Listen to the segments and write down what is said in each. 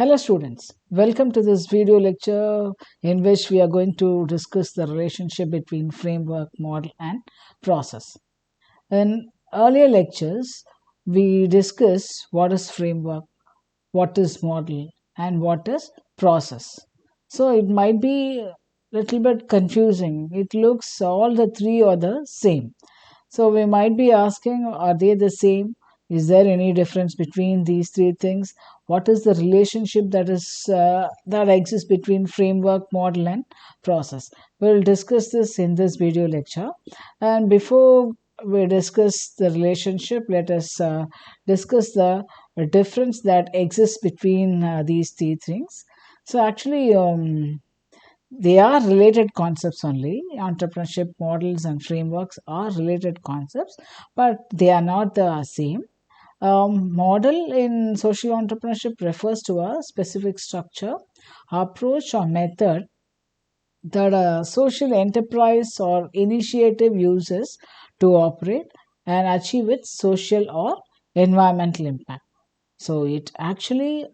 Hello students, welcome to this video lecture in which we are going to discuss the relationship between framework, model and process. In earlier lectures, we discussed what is framework, what is model and what is process. So it might be a little bit confusing. It looks all the three are the same. So we might be asking, are they the same? Is there any difference between these three things? What is the relationship that exists between framework, model, and process? We'll discuss this in this video lecture. And before we discuss the relationship, let us discuss the difference that exists between these three things. So actually, they are related concepts only. Entrepreneurship models and frameworks are related concepts, but they are not the same. Model in social entrepreneurship refers to a specific structure, approach, or method that a social enterprise or initiative uses to operate and achieve its social or environmental impact. So it actually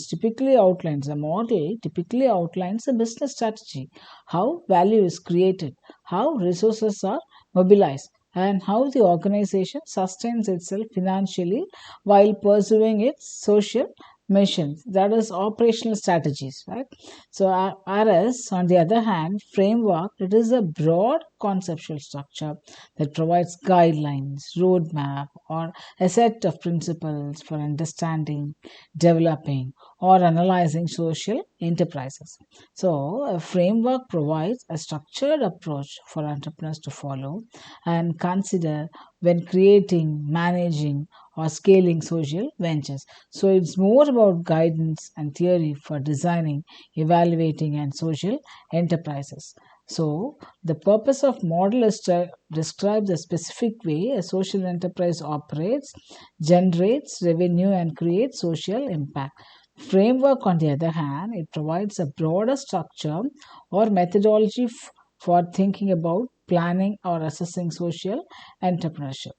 typically outlines a model, typically outlines a business strategy, how value is created, how resources are mobilized, and how the organization sustains itself financially while pursuing its social missions, that is operational strategies, right? So whereas on the other hand, framework, it is a broad conceptual structure that provides guidelines, roadmap, or a set of principles for understanding, developing, or analyzing social enterprises. So, a framework provides a structured approach for entrepreneurs to follow and consider when creating, managing, or scaling social ventures. So, it's more about guidance and theory for designing, evaluating, and social enterprises. So, the purpose of model is to describe the specific way a social enterprise operates, generates revenue, and creates social impact. Framework, on the other hand, it provides a broader structure or methodology for thinking about planning or assessing social entrepreneurship.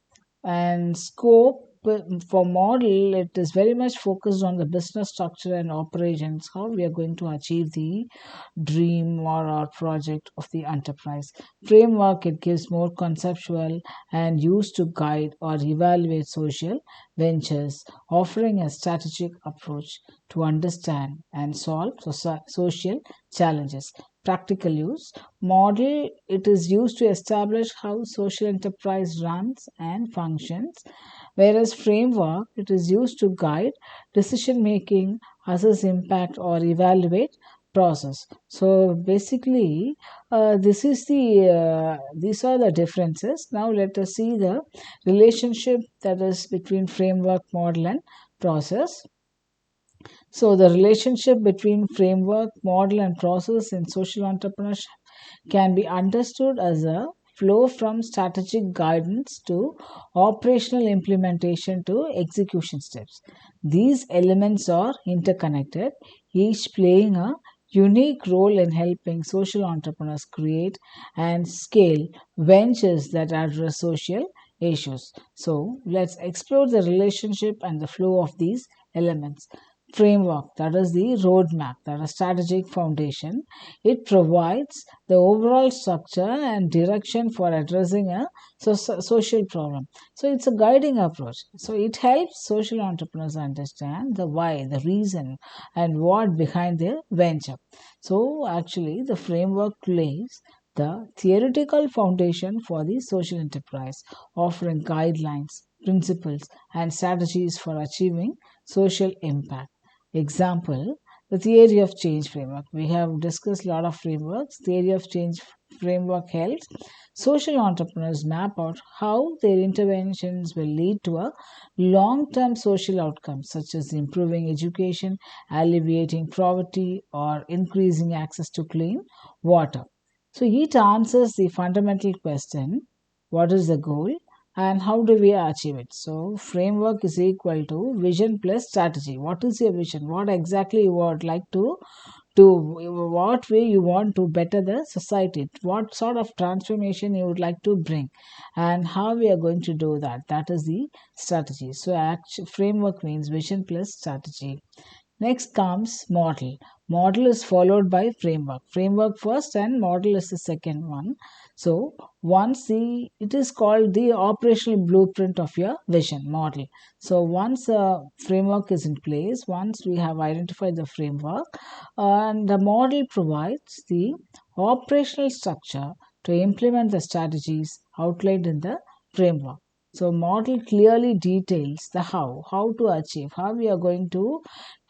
And scope for model, it is very much focused on the business structure and operations, how we are going to achieve the dream or our project of the enterprise. Framework, it gives more conceptual and used to guide or evaluate social ventures, offering a strategic approach to understand and solve social challenges. Practical use model, it is used to establish how social enterprise runs and functions, whereas framework, it is used to guide decision making, assess impact, or evaluate process. So basically, these are the differences. Now let us see the relationship that is between framework, model, and process. So the relationship between framework, model, and process in social entrepreneurship can be understood as a flow from strategic guidance to operational implementation to execution steps. These elements are interconnected, each playing a unique role in helping social entrepreneurs create and scale ventures that address social issues. So, let's explore the relationship and the flow of these elements. Framework, that is the roadmap, that is strategic foundation. It provides the overall structure and direction for addressing a social problem. So it's a guiding approach. So it helps social entrepreneurs understand the why, the reason, and what behind their venture. So actually, the framework lays the theoretical foundation for the social enterprise, offering guidelines, principles, and strategies for achieving social impact. Example, the theory of change framework. We have discussed a lot of frameworks. Theory of change framework helps social entrepreneurs map out how their interventions will lead to a long-term social outcomes such as improving education, alleviating poverty, or increasing access to clean water. So it answers the fundamental question, what is the goal and how do we achieve it? So framework is equal to vision plus strategy. What is your vision? What exactly you would like to what way you want to better the society, what sort of transformation you would like to bring, and how we are going to do that, that is the strategy. So framework means vision plus strategy. Next comes model. Model is followed by framework. Framework first and model is the second one. So once it is called the operational blueprint of your vision model. So once a framework is in place, once we have identified the framework, and the model provides the operational structure to implement the strategies outlined in the framework. So model clearly details the how to achieve, how we are going to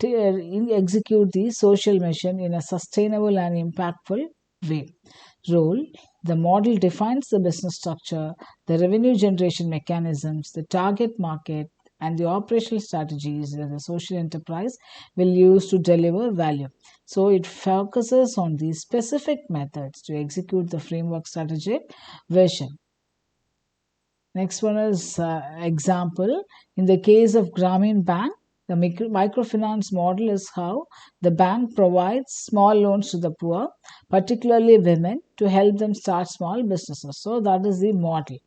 execute the social mission in a sustainable and impactful way. Role. The model defines the business structure, the revenue generation mechanisms, the target market, and the operational strategies that the social enterprise will use to deliver value. So it focuses on the specific methods to execute the framework strategic vision. Next one is example. In the case of Grameen Bank, the microfinance model is how the bank provides small loans to the poor, particularly women, to help them start small businesses. So that is the model.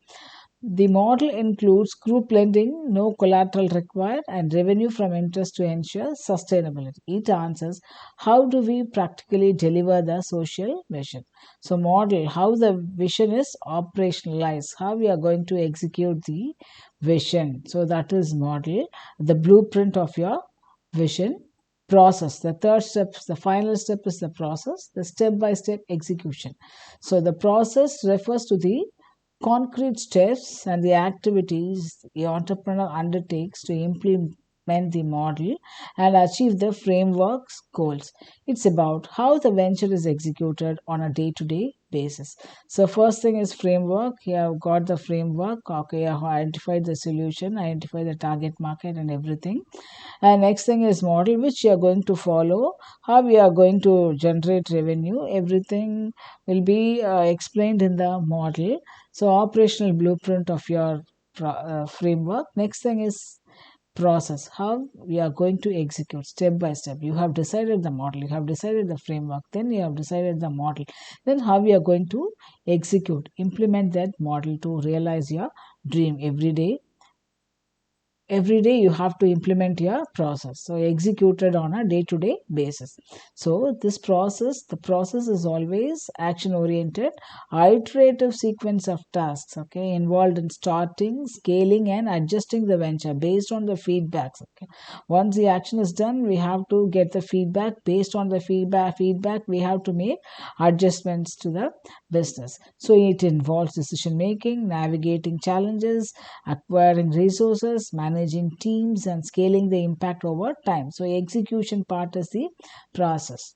The model includes group lending, no collateral required, and revenue from interest to ensure sustainability. It answers how do we practically deliver the social vision. So, model how the vision is operationalized, how we are going to execute the vision. So, that is model, the blueprint of your vision. Process. The third step, the final step is the process, the step by step execution. So, the process refers to the concrete steps and the activities the entrepreneur undertakes to implement the model and achieve the framework's goals. It's about how the venture is executed on a day to day basis. So, first thing is framework. You have got the framework. Okay, you have identified the solution, identify the target market, and everything. And next thing is model, which you are going to follow, how we are going to generate revenue. Everything will be explained in the model. So, operational blueprint of your framework. Next thing is process, how we are going to execute step by step. You have decided the model, you have decided the framework, then you have decided the model, then how we are going to execute, implement that model to realize your dream. Every day you have to implement your process, so executed on a day to day basis. So the process is always action oriented, iterative sequence of tasks, okay, involved in starting, scaling, and adjusting the venture based on the feedbacks, okay. Once the action is done, we have to get the feedback. Based on the feedback we have to make adjustments to the business. So it involves decision making, navigating challenges, acquiring resources, managing teams, and scaling the impact over time. So execution part is the process.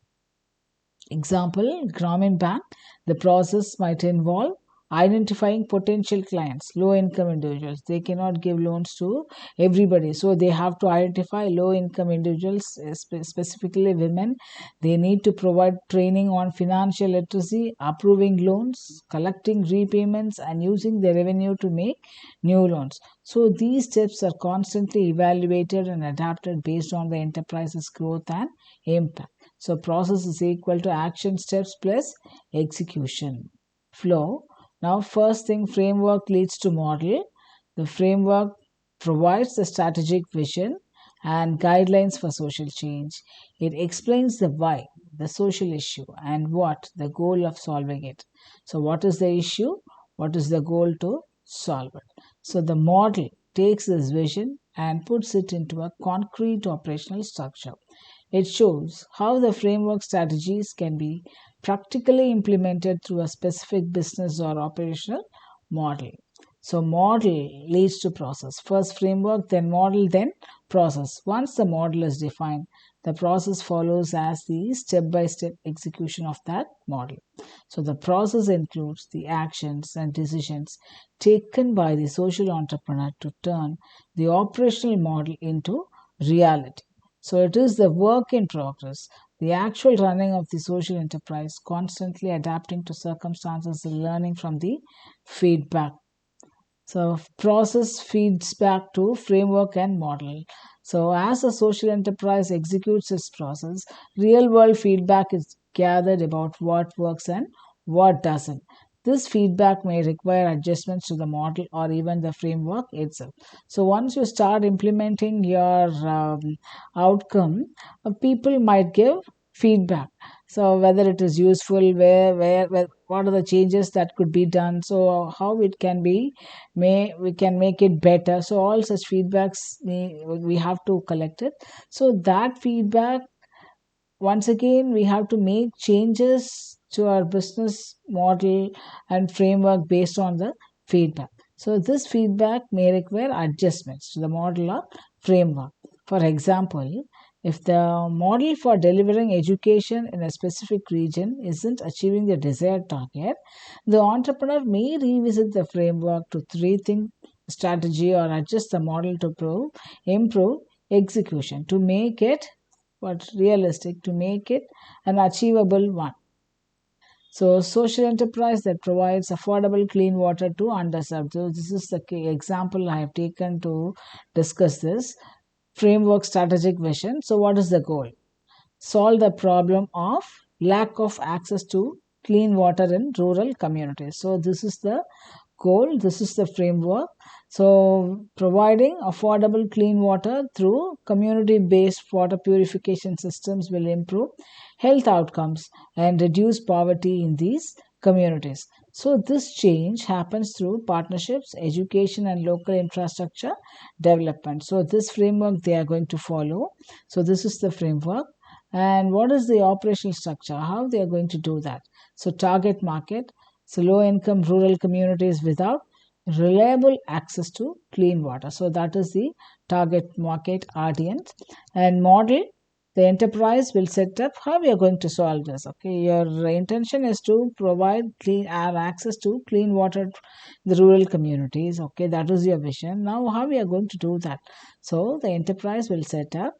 Example, Grameen Bank, the process might involve identifying potential clients, low income individuals. They cannot give loans to everybody, so they have to identify low income individuals, specifically women. They need to provide training on financial literacy, approving loans, collecting repayments, and using the revenue to make new loans. So these steps are constantly evaluated and adapted based on the enterprise's growth and impact. So process is equal to action steps plus execution. Flow. Now first thing, framework leads to model. The framework provides the strategic vision and guidelines for social change. It explains the why, the social issue, and what, the goal of solving it. So what is the issue? What is the goal to solve it? So the model takes this vision and puts it into a concrete operational structure. It shows how the framework strategies can be practically implemented through a specific business or operational model. So, model leads to process. First framework, then model, then process. Once the model is defined, the process follows as the step by step execution of that model. So, the process includes the actions and decisions taken by the social entrepreneur to turn the operational model into reality. So it is the work in progress, the actual running of the social enterprise, constantly adapting to circumstances and learning from the feedback. So process feeds back to framework and model. So as a social enterprise executes its process, real world feedback is gathered about what works and what doesn't. This feedback may require adjustments to the model or even the framework itself. So once you start implementing your outcome, people might give feedback. So whether it is useful, where what are the changes that could be done, so how it can be, may we can make it better. So all such feedbacks we have to collect it. So that feedback, once again, we have to make changes to our business model and framework based on the feedback. So this feedback may require adjustments to the model or framework. For example, if the model for delivering education in a specific region isn't achieving the desired target, the entrepreneur may revisit the framework to rethink strategy or adjust the model to improve execution to make it but realistic, to make it an achievable one. So, social enterprise that provides affordable clean water to underserved. So, this is the example I have taken to discuss this framework strategic vision. So, what is the goal? Solve the problem of lack of access to clean water in rural communities. So, this is the goal, this is the framework. So, providing affordable clean water through community based water purification systems will improve health outcomes and reduce poverty in these communities. So, this change happens through partnerships, education, and local infrastructure development. So, this framework they are going to follow. So, this is the framework. And what is the operational structure? How they are going to do that? So, target market, so low income rural communities without reliable access to clean water. So that is the target market audience. And model, the enterprise will set up how we are going to solve this. Okay, your intention is to provide clean air access to clean water in the rural communities. Okay, that is your vision. Now how we are going to do that? So the enterprise will set up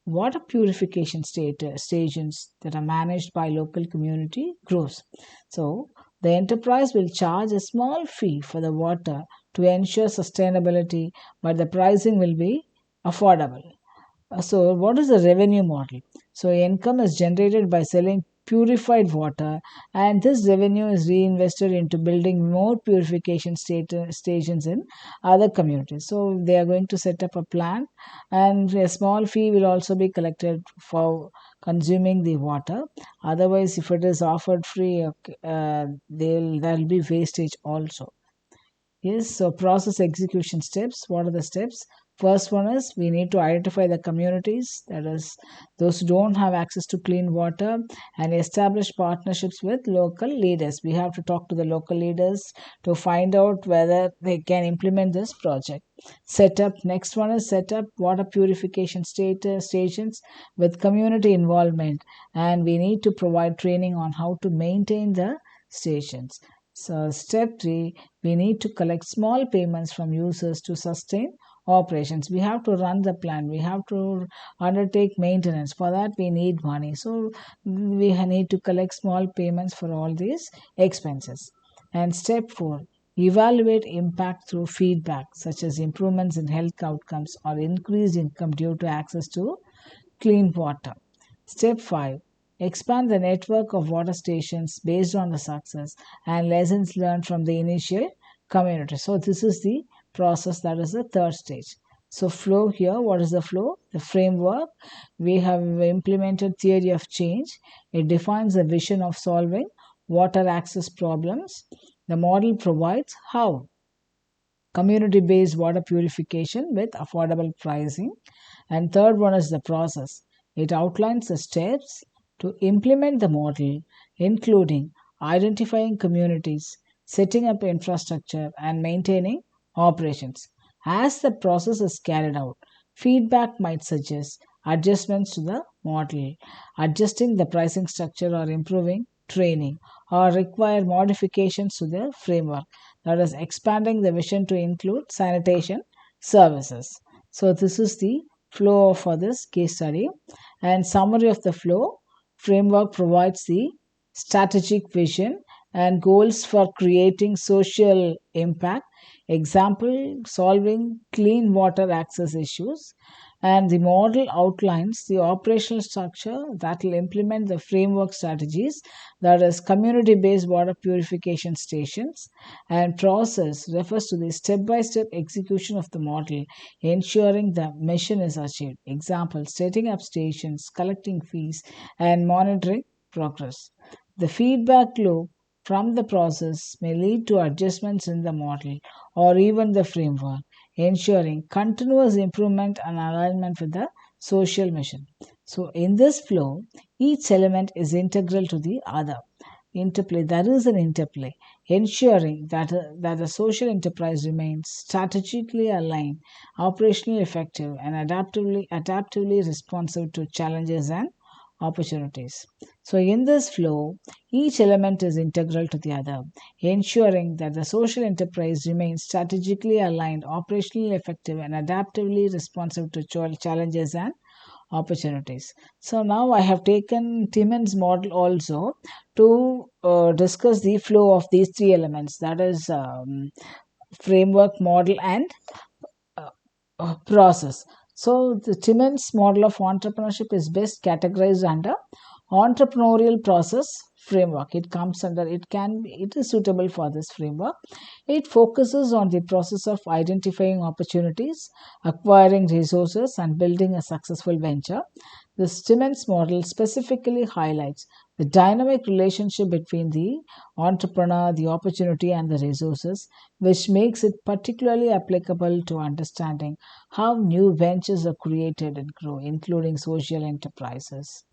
water purification stations that are managed by local community groups. So the enterprise will charge a small fee for the water to ensure sustainability, but the pricing will be affordable. So, what is the revenue model? So, income is generated by selling purified water, and this revenue is reinvested into building more purification stations in other communities. So, they are going to set up a plant, and a small fee will also be collected for consuming the water. Otherwise, if it is offered free, there will be wastage also. Yes, so process execution steps. What are the steps? First one is we need to identify the communities, that is, those who don't have access to clean water, and establish partnerships with local leaders. We have to talk to the local leaders to find out whether they can implement this project. Set up, next one is set up water purification stations with community involvement, and we need to provide training on how to maintain the stations. So, step 3, we need to collect small payments from users to sustain operations. We have to run the plant, we have to undertake maintenance. For that, we need money. So, we need to collect small payments for all these expenses. And step 4, evaluate impact through feedback, such as improvements in health outcomes or increased income due to access to clean water. Step 5, expand the network of water stations based on the success and lessons learned from the initial community. So, this is the process, that is the third stage. So, flow here, what is the flow? The framework. We have implemented theory of change. It defines the vision of solving water access problems. The model provides how community based water purification with affordable pricing. And third one is the process. It outlines the steps to implement the model, including identifying communities, setting up infrastructure, and maintaining operations. As the process is carried out, feedback might suggest adjustments to the model, adjusting the pricing structure or improving training, or require modifications to the framework, that is, expanding the vision to include sanitation services. So, this is the flow for this case study. And summary of the flow framework provides the strategic vision and goals for creating social impact. Example, solving clean water access issues, And the model outlines the operational structure that will implement the framework strategies, that is community based water purification stations. And process refers to the step by step execution of the model, ensuring the mission is achieved. Example, setting up stations, collecting fees, and monitoring progress. The feedback loop from the process may lead to adjustments in the model or even the framework, ensuring continuous improvement and alignment with the social mission. So, in this flow, each element is integral to the other. Interplay, there is an interplay, ensuring that the social enterprise remains strategically aligned, operationally effective, and adaptively responsive to challenges and opportunities. So, in this flow, each element is integral to the other, ensuring that the social enterprise remains strategically aligned, operationally effective, and adaptively responsive to challenges and opportunities. So, now I have taken Timmins model also to discuss the flow of these three elements, that is, framework, model, and process. So, the Timmins model of entrepreneurship is best categorized under entrepreneurial process framework. It is suitable for this framework. It focuses on the process of identifying opportunities, acquiring resources, and building a successful venture. The Timmins model specifically highlights the dynamic relationship between the entrepreneur, the opportunity, and the resources, which makes it particularly applicable to understanding how new ventures are created and grow, including social enterprises.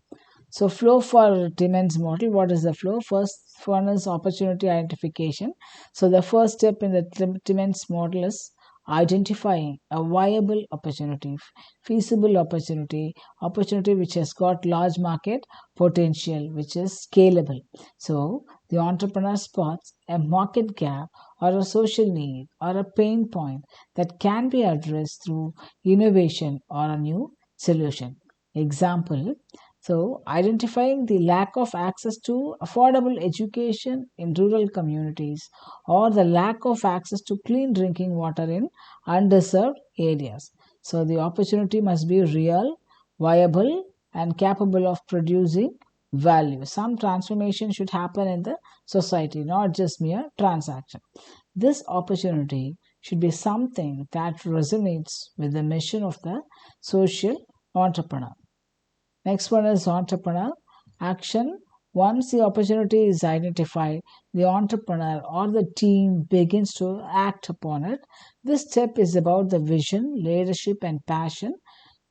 So, flow for Timmins model. What is the flow? First one is opportunity identification. So, the first step in the Timmins model is identifying a viable opportunity, feasible opportunity which has got large market potential, which is scalable. So, the entrepreneur spots a market gap or a social need or a pain point that can be addressed through innovation or a new solution. Example, so, identifying the lack of access to affordable education in rural communities or the lack of access to clean drinking water in underserved areas. So, the opportunity must be real, viable, and capable of producing value. Some transformation should happen in the society, not just mere transaction. This opportunity should be something that resonates with the mission of the social entrepreneur. Next one is entrepreneur action. Once the opportunity is identified, the entrepreneur or the team begins to act upon it. This step is about the vision, leadership, and passion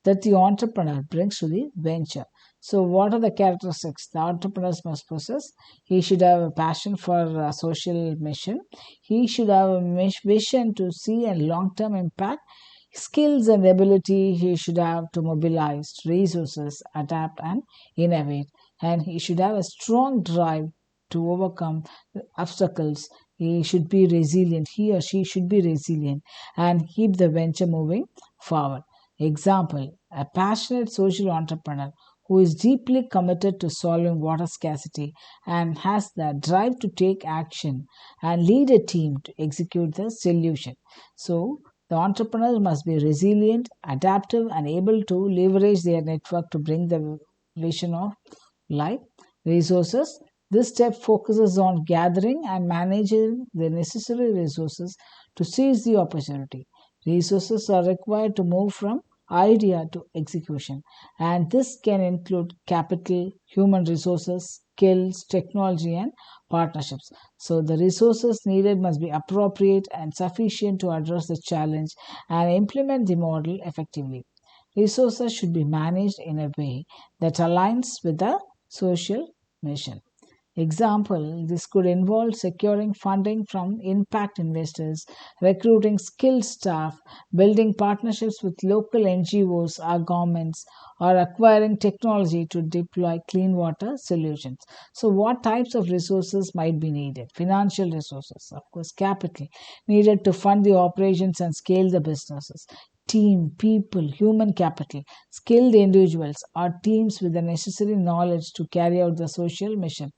that the entrepreneur brings to the venture. So, what are the characteristics the entrepreneurs must possess? He should have a passion for a social mission. He should have a vision to see a long term impact, skills and ability he should have to mobilize resources, adapt, and innovate. And he should have a strong drive to overcome obstacles. He should be resilient. He or she should be resilient and keep the venture moving forward. Example, a passionate social entrepreneur who is deeply committed to solving water scarcity and has the drive to take action and lead a team to execute the solution. So, the entrepreneur must be resilient, adaptive, and able to leverage their network to bring the vision of life. Resources. This step focuses on gathering and managing the necessary resources to seize the opportunity. Resources are required to move from idea to execution, and this can include capital, human resources, skills, technology, and partnerships. So, the resources needed must be appropriate and sufficient to address the challenge and implement the model effectively. Resources should be managed in a way that aligns with the social mission. Example, this could involve securing funding from impact investors, recruiting skilled staff, building partnerships with local NGOs or governments, or acquiring technology to deploy clean water solutions. So, what types of resources might be needed? Financial resources, of course, capital needed to fund the operations and scale the businesses. Team, people, human capital, skilled individuals, or teams with the necessary knowledge to carry out the social mission.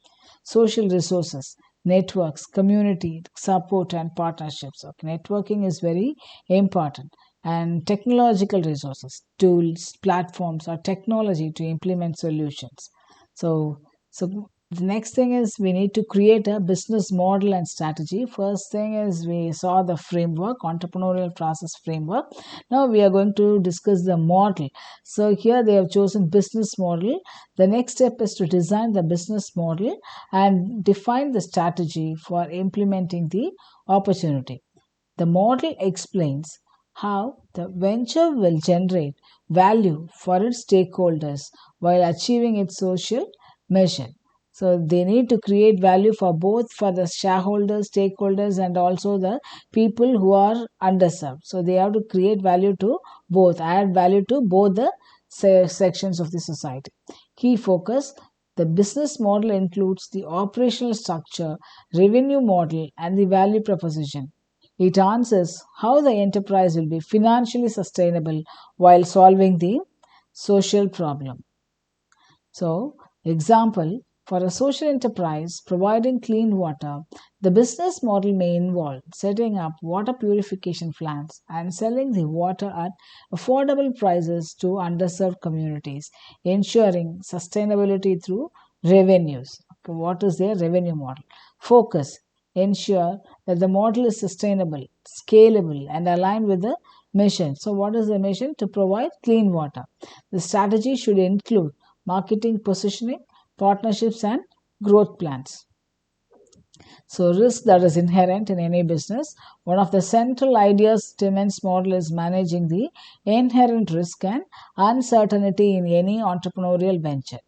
Social resources, networks, community support, and partnerships. Okay, networking is very important. and technological resources, tools, platforms, or technology to implement solutions. So, so the next thing is we need to create a business model and strategy. First thing is we saw the framework, entrepreneurial process framework. Now we are going to discuss the model. So here they have chosen business model. The next step is to design the business model and define the strategy for implementing the opportunity. The model explains how the venture will generate value for its stakeholders while achieving its social mission. So they need to create value for both for the shareholders, stakeholders, and also the people who are underserved. So they have to create value to both, add value to both the sections of the society. Key focus: the business model includes the operational structure, revenue model, and the value proposition. It answers how the enterprise will be financially sustainable while solving the social problem. So, example, for a social enterprise providing clean water, the business model may involve setting up water purification plants and selling the water at affordable prices to underserved communities, ensuring sustainability through revenues. Okay, what is their revenue model? Focus: ensure that the model is sustainable, scalable, and aligned with the mission. So, what is the mission? To provide clean water. The strategy should include marketing, positioning, partnerships, and growth plans. So, risk that is inherent in any business. One of the central ideas Timmins model is managing the inherent risk and uncertainty in any entrepreneurial venture.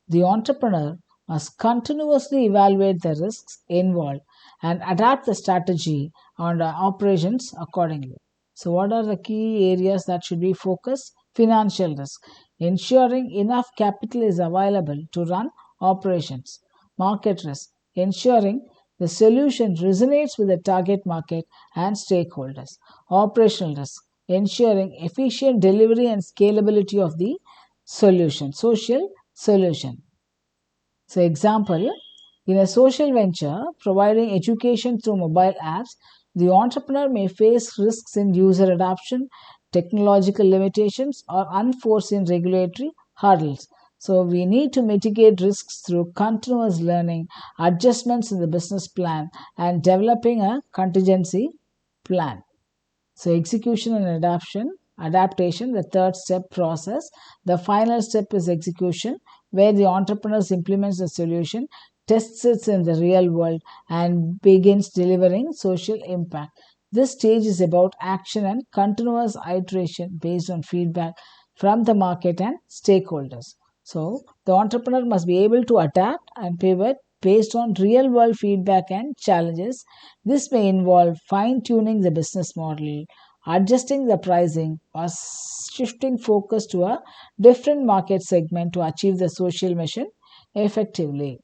The entrepreneur must continuously evaluate the risks involved and adapt the strategy and operations accordingly. So, what are the key areas that should be focused? Financial risk, ensuring enough capital is available to run operations. Market risk, ensuring the solution resonates with the target market and stakeholders. Operational risk, ensuring efficient delivery and scalability of the solution. Social solution. So, example, in a social venture providing education through mobile apps, the entrepreneur may face risks in user adoption, technological limitations, or unforeseen regulatory hurdles. So, we need to mitigate risks through continuous learning, adjustments in the business plan, and developing a contingency plan. So, execution and adaptation, the third step process. The final step is execution, where the entrepreneur implements the solution, tests it in the real world, and begins delivering social impact. This stage is about action and continuous iteration based on feedback from the market and stakeholders. So, the entrepreneur must be able to adapt and pivot based on real world feedback and challenges. This may involve fine tuning the business model, adjusting the pricing, or shifting focus to a different market segment to achieve the social mission effectively.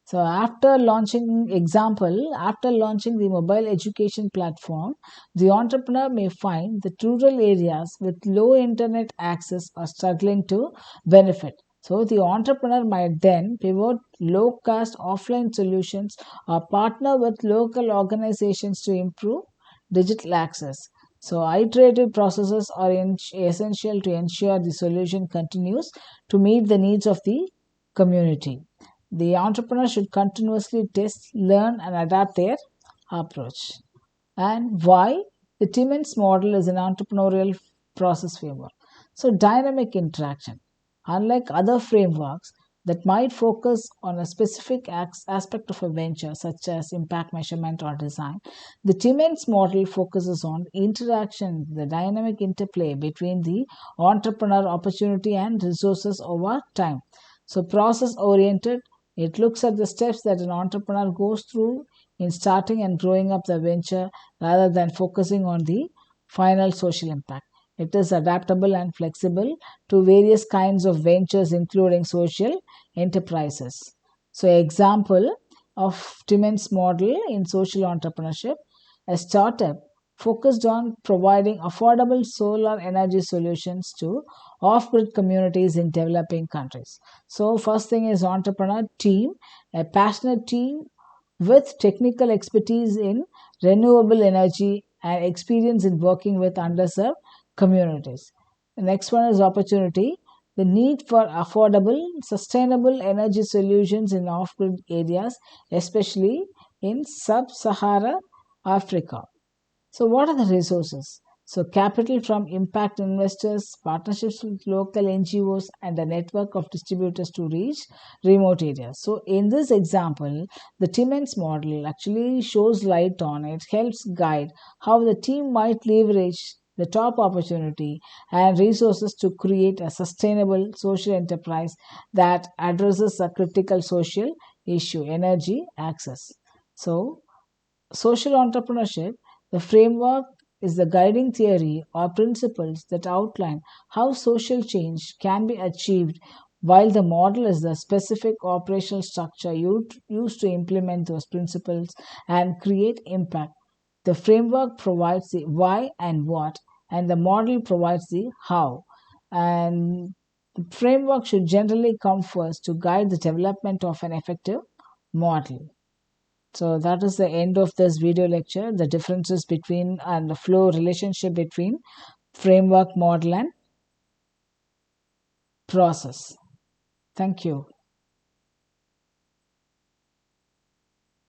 So after launching the mobile education platform, the entrepreneur may find that rural areas with low internet access are struggling to benefit. So the entrepreneur might then pivot low cost offline solutions or partner with local organizations to improve digital access. So iterative processes are essential to ensure the solution continues to meet the needs of the community. The entrepreneur should continuously test, learn, and adapt their approach. And why? The Timmins model is an entrepreneurial process framework. So, dynamic interaction. Unlike other frameworks that might focus on a specific aspect of a venture, such as impact measurement or design, the Timmins model focuses on interaction, the dynamic interplay between the entrepreneur, opportunity, and resources over time. So, process oriented, it looks at the steps that an entrepreneur goes through in starting and growing up the venture rather than focusing on the final social impact. It is adaptable and flexible to various kinds of ventures, including social enterprises. So, example of Timmins model in social entrepreneurship: a startup focused on providing affordable solar energy solutions to off-grid communities in developing countries. So, first thing is entrepreneur team, a passionate team with technical expertise in renewable energy and experience in working with underserved communities. The next one is opportunity. The need for affordable, sustainable energy solutions in off grid areas, especially in sub Saharan Africa. So, what are the resources? So, capital from impact investors, partnerships with local NGOs, and a network of distributors to reach remote areas. So, in this example, the Timmins model actually shows light on it, helps guide how the team might leverage the top opportunity and resources to create a sustainable social enterprise that addresses a critical social issue energy access. So, social entrepreneurship, the framework is the guiding theory or principles that outline how social change can be achieved, while the model is the specific operational structure used to implement those principles and create impact. The framework provides the why and what, and the model provides the how. And the framework should generally come first to guide the development of an effective model. So that is the end of this video lecture, the differences between and the flow relationship between framework, model and process. Thank you.